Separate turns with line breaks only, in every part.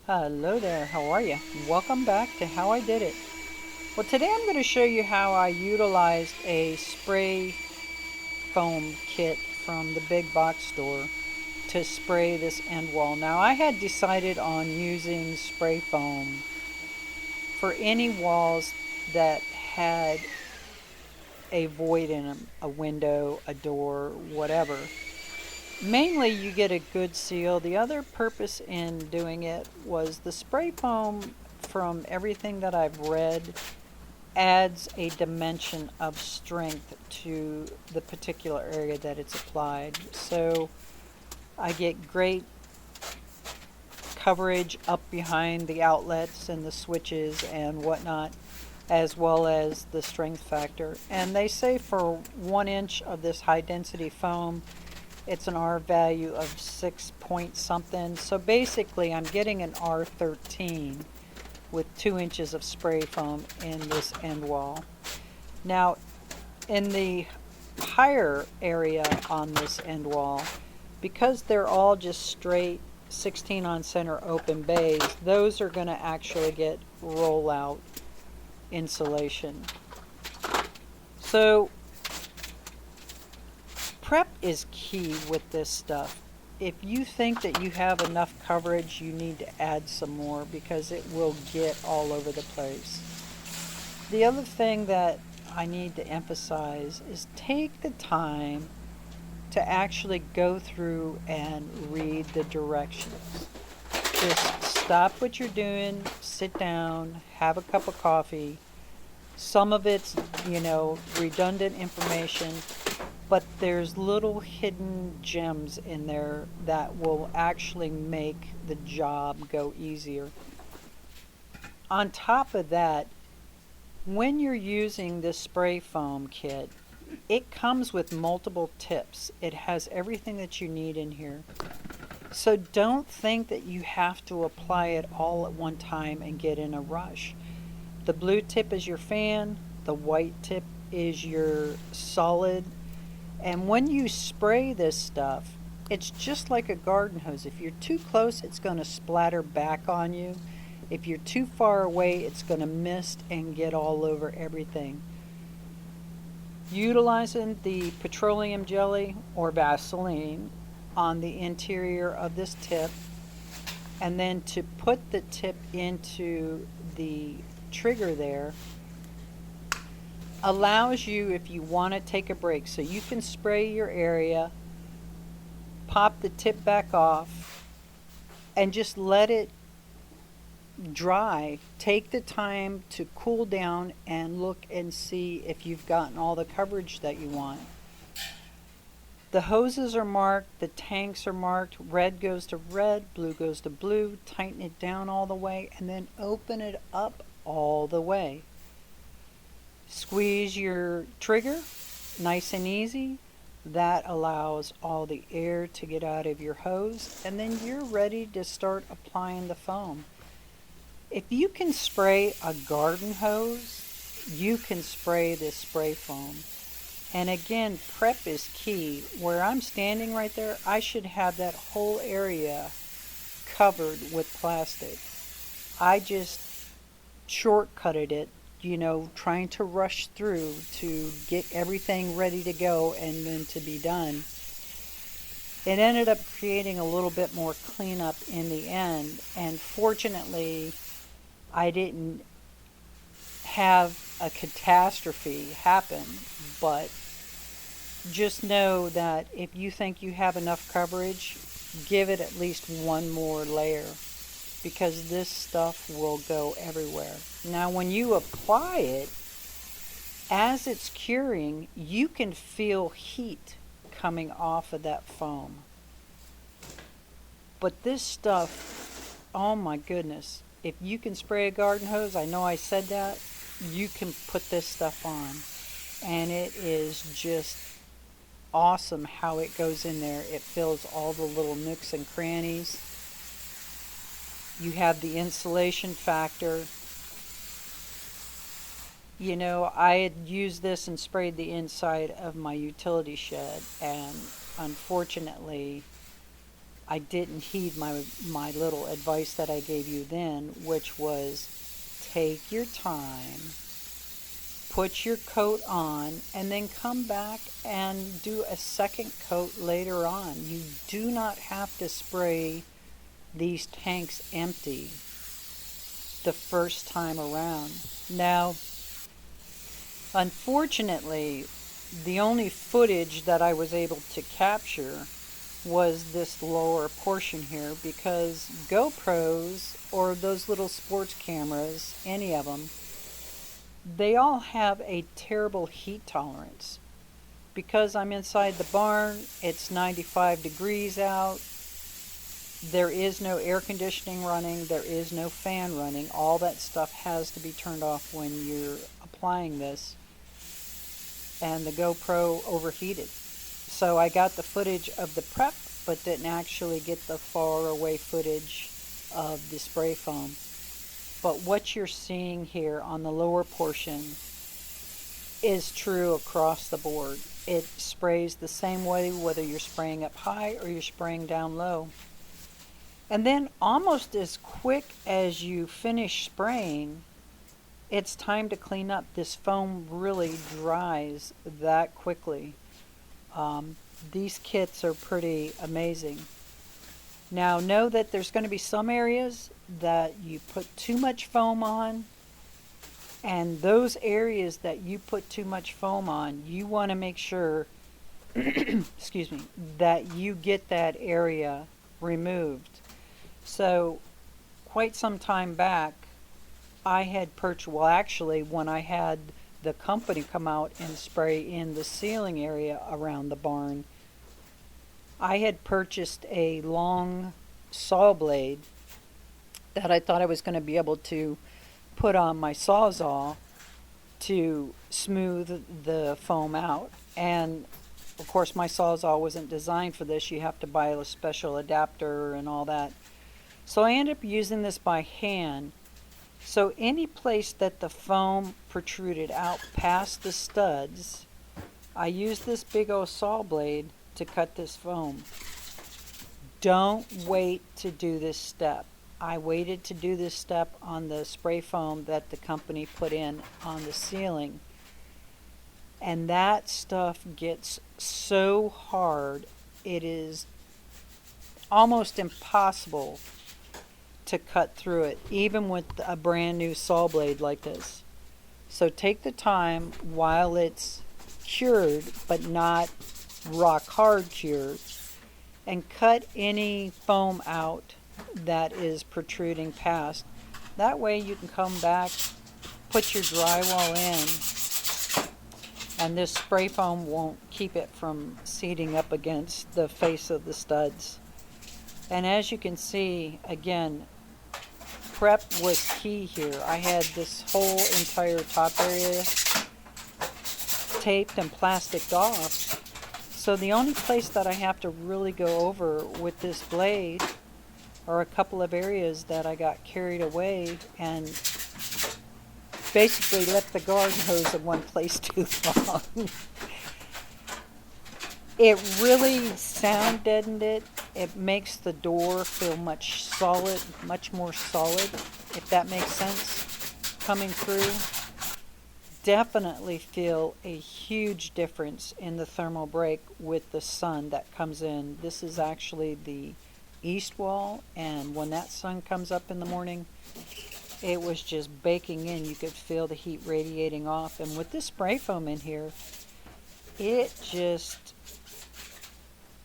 Hello there, how are you? Welcome back to How I Did It. Well, today I'm going to show you how I utilized a spray foam kit from the big box store to spray this end wall. Now, I had decided on using spray foam for any walls that had a void in them, a window, a door, whatever. Mainly, you get a good seal. The other purpose in doing it was the spray foam, from everything that I've read, adds a dimension of strength to the particular area that it's applied. So I get great coverage up behind the outlets and the switches and whatnot, as well as the strength factor. And they say for 1 inch of this high density foam, it's an R value of 6 point something. So basically, I'm getting an R13 with 2 inches of spray foam in this end wall. Now, in the higher area on this end wall, because they're all just straight 16 on center open bays, those are going to actually get rollout insulation. So prep is key with this stuff. If you think that you have enough coverage, you need to add some more because it will get all over the place. The other thing that I need to emphasize is take the time to actually go through and read the directions. Just stop what you're doing, sit down, have a cup of coffee. Some of it's, redundant information, but there's little hidden gems in there that will actually make the job go easier. On top of that, when you're using this spray foam kit, it comes with multiple tips. It has everything that you need in here. So don't think that you have to apply it all at one time and get in a rush. The blue tip is your fan, the white tip is your solid. And when you spray this stuff, it's just like a garden hose. If you're too close, it's going to splatter back on you. If you're too far away, it's going to mist and get all over everything. Utilizing the petroleum jelly or Vaseline on the interior of this tip, and then to put the tip into the trigger there, allows you, if you want to take a break, so you can spray your area, pop the tip back off, and just let it dry. Take the time to cool down and look and see if you've gotten all the coverage that you want. The hoses are marked, the tanks are marked. Red goes to red, blue goes to blue. Tighten it down all the way and then open it up all the way. Squeeze your trigger, nice and easy. That allows all the air to get out of your hose, and then you're ready to start applying the foam. If you can spray a garden hose, you can spray this spray foam. And again, prep is key. Where I'm standing right there, I should have that whole area covered with plastic. I just shortcutted it, trying to rush through to get everything ready to go and then to be done. It ended up creating a little bit more cleanup in the end, and fortunately, I didn't have a catastrophe happen, but just know that if you think you have enough coverage, give it at least one more layer, because this stuff will go everywhere. Now, when you apply it, as it's curing, you can feel heat coming off of that foam. But this stuff, oh my goodness, if you can spray a garden hose, I know I said that, you can put this stuff on. And it is just awesome how it goes in there. It fills all the little nooks and crannies. You have the insulation factor. I had used this and sprayed the inside of my utility shed, and unfortunately, I didn't heed my little advice that I gave you then, which was take your time, put your coat on, and then come back and do a second coat later on. You do not have to spray these tanks empty the first time around. Now, unfortunately, the only footage that I was able to capture was this lower portion here, because GoPros or those little sports cameras, any of them, they all have a terrible heat tolerance. Because I'm inside the barn, it's 95 degrees out, there is no air conditioning running, there is no fan running. All that stuff has to be turned off when you're applying this, and the GoPro overheated. So I got the footage of the prep, but didn't actually get the far away footage of the spray foam. But what you're seeing here on the lower portion is true across the board. It sprays the same way whether you're spraying up high or you're spraying down low. And then almost as quick as you finish spraying, it's time to clean up. This foam really dries that quickly. These kits are pretty amazing. Now know that there's going to be some areas that you put too much foam on, and those areas that you put too much foam on, you want to make sure excuse me, that you get that area removed. So quite some time back, I had purchased, well actually when I had the company come out and spray in the ceiling area around the barn, I had purchased a long saw blade that I thought I was going to be able to put on my Sawzall to smooth the foam out. And of course my Sawzall wasn't designed for this. You have to buy a special adapter and all that. So I ended up using this by hand. So any place that the foam protruded out past the studs, I used this big old saw blade to cut this foam. Don't wait to do this step. I waited to do this step on the spray foam that the company put in on the ceiling. And that stuff gets so hard, it is almost impossible to cut through it, even with a brand new saw blade like this. So take the time while it's cured, but not rock hard cured, and cut any foam out that is protruding past. That way you can come back, put your drywall in, and this spray foam won't keep it from seating up against the face of the studs. And as you can see, again, prep was key here. I had this whole entire top area taped and plasticed off. So the only place that I have to really go over with this blade are a couple of areas that I got carried away and basically left the garden hose in one place too long. It really sound deadened it. It makes the door feel much more solid, if that makes sense, coming through. Definitely feel a huge difference in the thermal break with the sun that comes in. This is actually the east wall, and when that sun comes up in the morning, it was just baking in. You could feel the heat radiating off, and with this spray foam in here, it just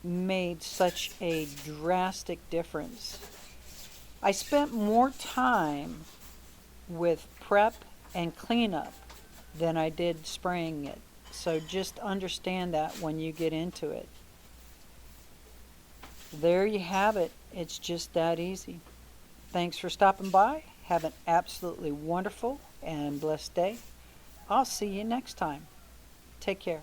made such a drastic difference. I spent more time with prep and cleanup than I did spraying it. So just understand that when you get into it. There you have it. It's just that easy. Thanks for stopping by. Have an absolutely wonderful and blessed day. I'll see you next time. Take care.